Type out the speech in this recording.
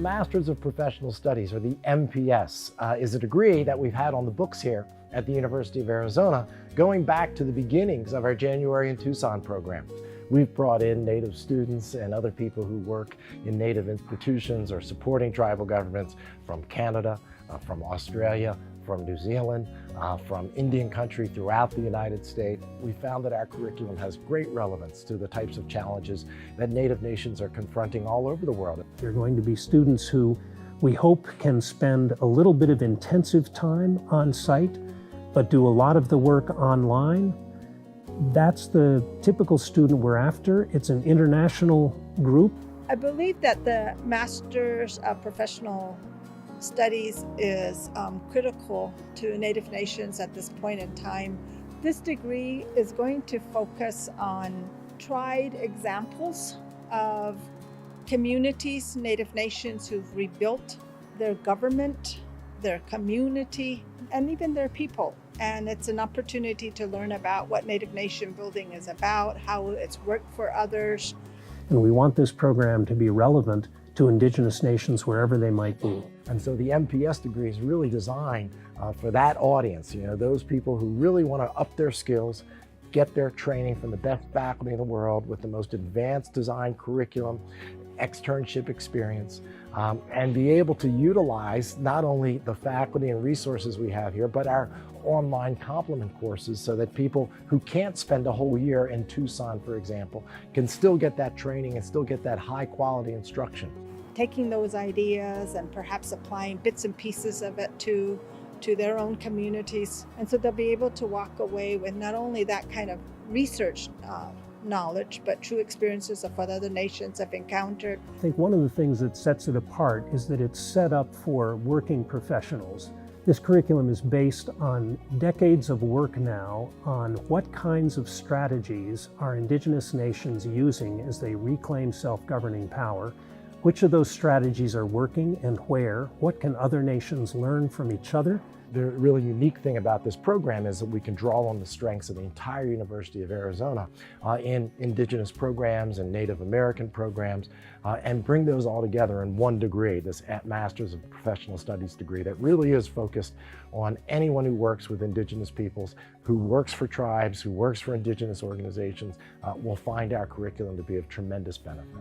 Masters of Professional Studies, or the MPS, is a degree that we've had on the books here at the University of Arizona, going back to the beginnings of our January in Tucson program. We've brought in Native students and other people who work in Native institutions or supporting tribal governments from Canada, from Australia, from New Zealand, from Indian country throughout the United States. We found that our curriculum has great relevance to the types of challenges that Native nations are confronting all over the world. They're going to be students who we hope can spend a little bit of intensive time on site, but do a lot of the work online. That's the typical student we're after. It's an international group. I believe that the Masters of Professional Studies is critical to Native nations at this point in time. This degree is going to focus on tried examples of communities, Native nations who've rebuilt their government, their community, and even their people. And it's an opportunity to learn about what Native nation building is about, how it's worked for others. And we want this program to be relevant to Indigenous nations wherever they might be. And so the MPS degree is really designed for that audience, those people who really want to up their skills, get their training from the best faculty in the world with the most advanced design curriculum, externship experience, and be able to utilize not only the faculty and resources we have here, but our online complement courses so that people who can't spend a whole year in Tucson, for example, can still get that training and still get that high quality instruction. Taking those ideas and perhaps applying bits and pieces of it to their own communities. And so they'll be able to walk away with not only that kind of research knowledge, but true experiences of what other nations have encountered. I think one of the things that sets it apart is that it's set up for working professionals. This curriculum is based on decades of work now on what kinds of strategies are Indigenous nations using as they reclaim self-governing power, which of those strategies are working and where, what can other nations learn from each other. The really unique thing about this program is that we can draw on the strengths of the entire University of Arizona in Indigenous programs and Native American programs and bring those all together in one degree, this Masters of Professional Studies degree that really is focused on anyone who works with Indigenous peoples, who works for tribes, who works for Indigenous organizations, will find our curriculum to be of tremendous benefit.